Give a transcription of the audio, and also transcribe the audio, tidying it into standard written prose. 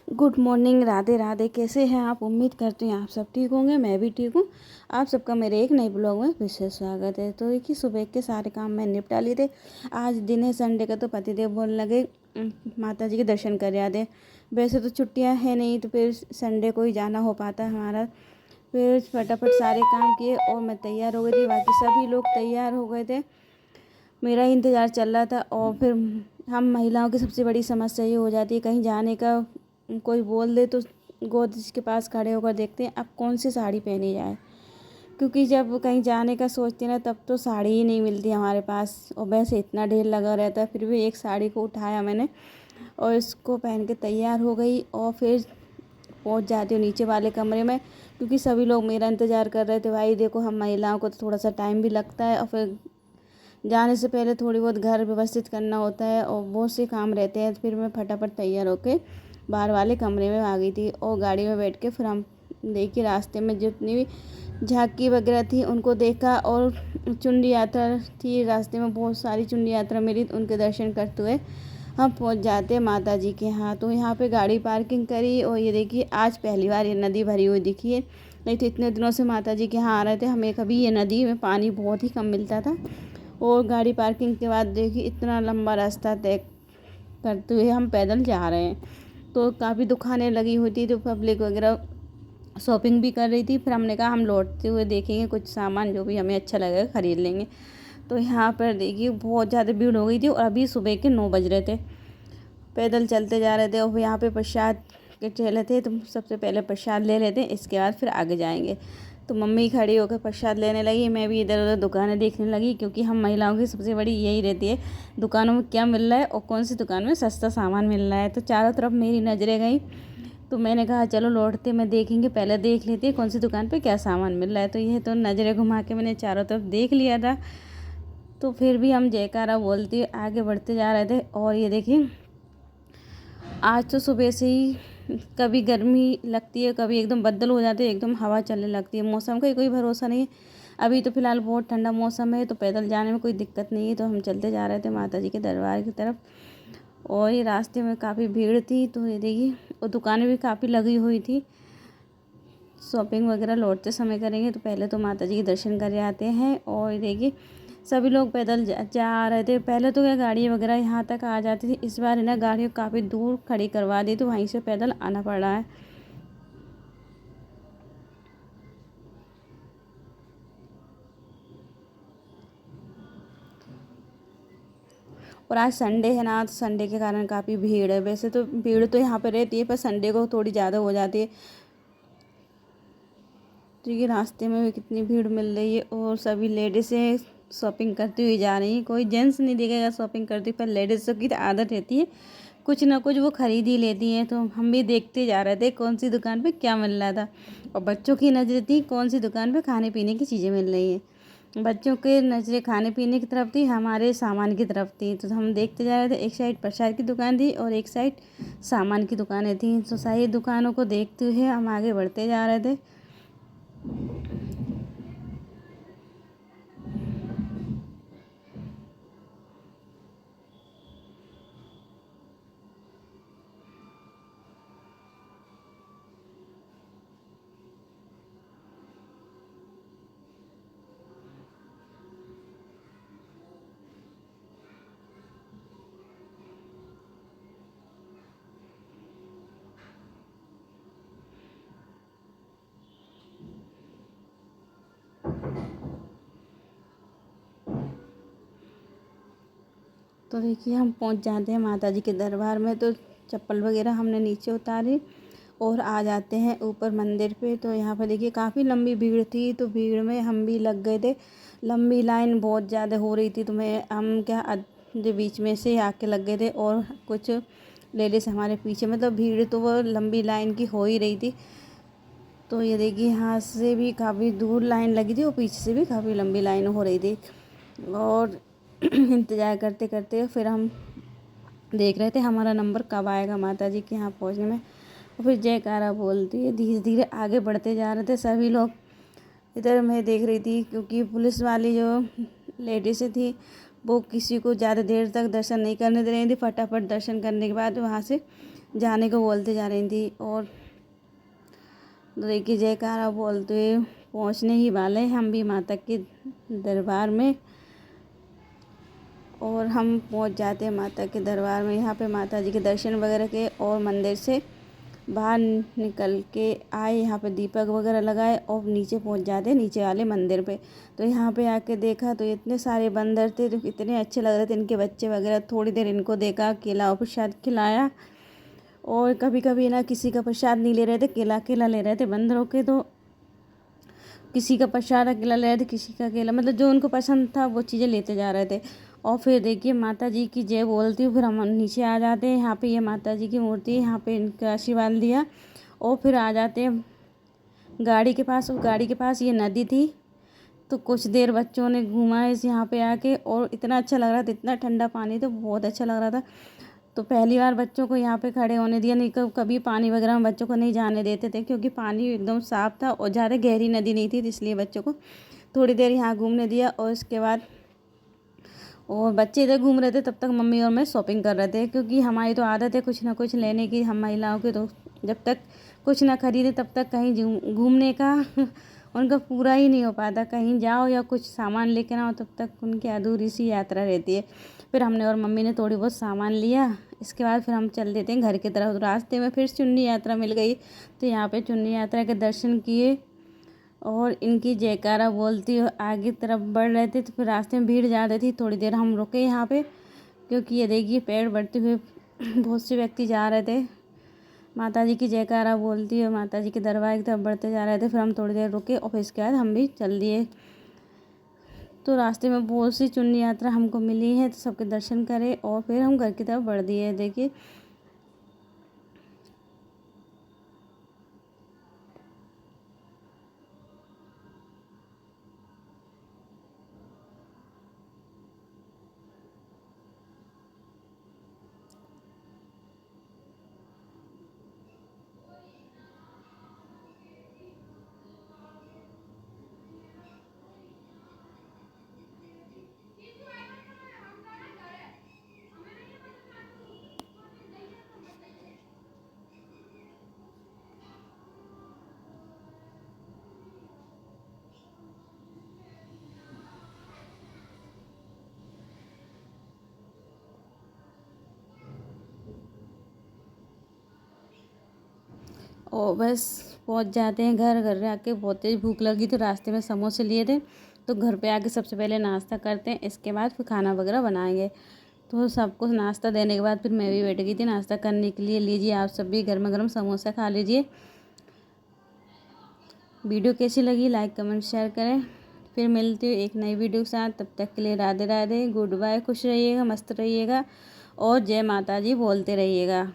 Good morning, Radhe Radhe. कैसे हैं आप? उम्मीद करती हूँ आप सब ठीक होंगे। मैं भी ठीक हूँ। आप सबका मेरे एक नए ब्लॉग में विशेष स्वागत है। तो देखिए, सुबह के सारे काम मैं निपटा लिए थे। आज दिन है संडे का, तो पतिदेव बोलने लगे माता जी के दर्शन कर आते। वैसे तो छुट्टियाँ है नहीं, तो फिर संडे को ही जाना हो पाता है हमारा। फिर फटाफट सारे काम किए और मैं तैयार हो गई थी। बाकी सभी लोग तैयार हो गए थे, मेरा ही इंतज़ार चल रहा था। और फिर हम महिलाओं की सबसे बड़ी समस्या ये हो जाती है, कहीं जाने का कोई बोल दे तो गोदरेज के पास खड़े होकर देखते हैं अब कौन सी साड़ी पहनी जाए। क्योंकि जब कहीं जाने का सोचते हैं ना, तब तो साड़ी ही नहीं मिलती हमारे पास। और वैसे इतना ढेर लगा रहता है, फिर भी एक साड़ी को उठाया मैंने और इसको पहन के तैयार हो गई। और फिर पहुंच जाती हूँ नीचे वाले कमरे में, क्योंकि सभी लोग मेरा इंतज़ार कर रहे थे। भाई देखो, हम महिलाओं को तो थोड़ा सा टाइम भी लगता है, और फिर जाने से पहले थोड़ी बहुत घर व्यवस्थित करना होता है और बहुत से काम रहते हैं। फिर मैं फटाफट तैयार होके बाहर वाले कमरे में आ गई थी और गाड़ी में बैठ के फिर हम देखिए रास्ते में जितनी भी झांकी वगैरह थी उनको देखा। और चुंडी यात्रा थी रास्ते में, बहुत सारी चुंडी यात्रा मेरी, उनके दर्शन करते हुए हम पहुंच जाते हैं माता जी के यहाँ। तो यहाँ पे गाड़ी पार्किंग करी और ये देखिए आज पहली बार ये नदी भरी हुई दिखी है। नहीं तो इतने दिनों से माता जी के यहाँ आ रहे थे, हमें कभी ये नदी में पानी बहुत ही कम मिलता था। और गाड़ी पार्किंग के बाद देखिए इतना लंबा रास्ता तय करते हुए हम पैदल जा रहे हैं। तो काफ़ी दुकानें लगी हुई थी, तो पब्लिक वगैरह शॉपिंग भी कर रही थी। फिर हमने कहा हम लौटते हुए देखेंगे, कुछ सामान जो भी हमें अच्छा लगेगा ख़रीद लेंगे। तो यहाँ पर देखिए बहुत ज़्यादा भीड़ हो गई थी और अभी सुबह के 9 बज रहे थे। पैदल चलते जा रहे थे और यहाँ पे प्रसाद के ठेले थे, तो सबसे पहले प्रसाद ले लेते हैं, इसके बाद फिर आगे जाएंगे। तो मम्मी खड़ी होकर प्रसाद लेने लगी, मैं भी इधर उधर दुकानें देखने लगी, क्योंकि हम महिलाओं की सबसे बड़ी यही रहती है, दुकानों में क्या मिल रहा है और कौन सी दुकान में सस्ता सामान मिल रहा है। तो चारों तरफ मेरी नज़रें गई, तो मैंने कहा चलो लौटते में देखेंगे, पहले देख लेते हैं कौन सी दुकान पे क्या सामान मिल रहा है। तो यह तो नज़रें घुमा के मैंने चारों तरफ देख लिया था। तो फिर भी हम जयकारा बोलते आगे बढ़ते जा रहे थे। और ये देखिए आज तो सुबह से ही कभी गर्मी लगती है, कभी एकदम बदल हो जाते हैं, एकदम हवा चलने लगती है। मौसम का ही कोई भरोसा नहीं है। अभी तो फ़िलहाल बहुत ठंडा मौसम है, तो पैदल जाने में कोई दिक्कत नहीं है। तो हम चलते जा रहे थे माता जी के दरबार की तरफ। और ये रास्ते में काफ़ी भीड़ थी, तो ये देखिए, और दुकानें भी काफ़ी लगी हुई थी। शॉपिंग वगैरह लौटते समय करेंगे, तो पहले तो माता जी के दर्शन कर आते हैं। और ये देखिए सभी लोग पैदल जा रहे थे। पहले तो क्या गाड़ी वगैरह यहाँ तक आ जाती थी, इस बार है ना गाड़ियों काफ़ी दूर खड़ी करवा दी, तो वहीं से पैदल आना पड़ रहा है। और आज संडे है ना, तो संडे के कारण काफ़ी भीड़ है। वैसे तो भीड़ तो यहाँ पर रहती है, पर संडे को थोड़ी ज़्यादा हो जाती है। तो ये रास्ते में भी कितनी भीड़ मिल रही है और सभी लेडीज़ें शॉपिंग करती हुई जा रही हैं। कोई जेंट्स नहीं दिखेगा शॉपिंग करती, पर लेडीज़ों की तो आदत रहती है, कुछ ना कुछ वो खरीद ही लेती हैं। तो हम भी देखते जा रहे थे कौन सी दुकान पे क्या मिल रहा था। और बच्चों की नज़र थी कौन सी दुकान पे खाने पीने की चीज़ें मिल रही हैं। बच्चों के नज़रें खाने पीने की तरफ थी, हमारे सामान की तरफ थी। तो हम देखते जा रहे थे, एक साइड प्रसाद की दुकान थी और एक साइड सामान की दुकानें थी। तो सारी दुकानों को देखते हुए हम आगे बढ़ते जा रहे थे। तो देखिए हम पहुंच जाते हैं माता जी के दरबार में। तो चप्पल वगैरह हमने नीचे उतारी और आ जाते हैं ऊपर मंदिर पे। तो यहाँ पर देखिए काफ़ी लंबी भीड़ थी, तो भीड़ में हम भी लग गए थे। लंबी लाइन बहुत ज़्यादा हो रही थी, तो हम क्या आधे बीच में से आके लग गए थे और कुछ लेडीज़ हमारे पीछे। मतलब भीड़ तो वो लंबी लाइन की हो ही रही थी। तो ये देखिए यहाँ से भी काफ़ी दूर लाइन लगी थी और पीछे से भी काफ़ी लंबी लाइन हो रही थी। और इंतज़ार करते करते फिर हम देख रहे थे हमारा नंबर कब आएगा माता जी के यहाँ पहुँचने में। और फिर जयकारा बोलती है, धीरे धीरे आगे बढ़ते जा रहे थे सभी लोग। इधर मैं देख रही थी, क्योंकि पुलिस वाली जो लेडीज़ थी वो किसी को ज़्यादा देर तक दर्शन नहीं करने दे रही थी। फटाफट दर्शन करने के बाद वहाँ से जाने को बोलते जा रही थी। और तो देखिए जयकारा बोलते हुए पहुँचने ही वाले हैं हम भी माता के दरबार में। और हम पहुँच जाते हैं माता के दरबार में। यहाँ पे माता जी के दर्शन वगैरह के और मंदिर से बाहर निकल के आए, यहाँ पे दीपक वगैरह लगाए और नीचे पहुँच जाते नीचे वाले मंदिर पे। तो यहाँ पे आके देखा तो इतने सारे बंदर थे, तो इतने अच्छे लग रहे थे इनके बच्चे वगैरह। थोड़ी देर इनको देखा, केला और प्रसाद खिलाया। और कभी कभी ना किसी का प्रसाद नहीं ले रहे थे, केला केला ले रहे थे बंदरों के। तो किसी का प्रसाद अकेला ले रहे थे, किसी का केला, मतलब जो उनको पसंद था वो चीज़ें लेते जा रहे थे। और फिर देखिए माता जी की जय बोलती हूँ, फिर हम नीचे आ जाते हैं। यहाँ पे ये माता जी की मूर्ति है, यहाँ पे इनका आशीर्वाद लिया और फिर आ जाते हैं गाड़ी के पास। उस गाड़ी के पास ये नदी थी, तो कुछ देर बच्चों ने घूमा इस यहाँ पे आके। और इतना अच्छा लग रहा था, इतना ठंडा पानी था, बहुत अच्छा लग रहा था। तो पहली बार बच्चों को यहाँ पे खड़े होने दिया, नहीं कभी पानी वगैरह में बच्चों को नहीं जाने देते थे, क्योंकि पानी एकदम साफ़ था और ज़्यादा गहरी नदी नहीं थी, इसलिए बच्चों को थोड़ी देर यहाँ घूमने दिया। और इसके बाद और बच्चे इधर घूम रहे थे, तब तक मम्मी और मैं शॉपिंग कर रहे थे, क्योंकि हमारी तो आदत है कुछ ना कुछ लेने की, हम महिलाओं की। तो जब तक कुछ ना खरीदे तब तक कहीं घूमने का उनका पूरा ही नहीं हो पाता। कहीं जाओ या कुछ सामान लेके ना हो, तब तक उनकी अधूरी सी यात्रा रहती है। फिर हमने और मम्मी ने थोड़ी बहुत सामान लिया। इसके बाद फिर हम चल देते हैं घर की तरफ। तो रास्ते में फिर चुन्नी यात्रा मिल गई, तो यहाँ पे चुन्नी यात्रा के दर्शन किए और इनकी जयकारा बोलती हुए आगे तरफ बढ़ रहे थे। तो फिर रास्ते में भीड़ ज़्यादा थी, थोड़ी देर हम रुके यहाँ पे, क्योंकि ये देखिए पेड़ बढ़ते हुए बहुत से व्यक्ति जा रहे थे माता जी की जयकारा बोलती हुए माता जी के दरबार की तरफ बढ़ते जा रहे थे। फिर हम थोड़ी देर रुके और फिर इसके बाद हम भी चल दिए। तो रास्ते में बहुत सी चुन्नी यात्रा हमको मिली है, तो सबके दर्शन करें और फिर हम घर की तरफ बढ़ दिए। देखिए और बस पहुंच जाते हैं घर। घर आके बहुत तेज़ भूख लगी, तो रास्ते में समोसे लिए थे, तो घर पे आके सबसे पहले नाश्ता करते हैं, इसके बाद फिर खाना वगैरह बनाएंगे। तो सबको नाश्ता देने के बाद फिर मैं भी बैठ गई थी नाश्ता करने के लिए। लीजिए आप सब भी गर्मा गर्म समोसा खा लीजिए। वीडियो कैसी लगी लाइक कमेंट शेयर करें। फिर मिलती हूँ एक नई वीडियो के साथ, तब तक के लिए राधे राधे, गुड बाय, खुश रहिएगा, मस्त रहिएगा और जय माता जी बोलते रहिएगा।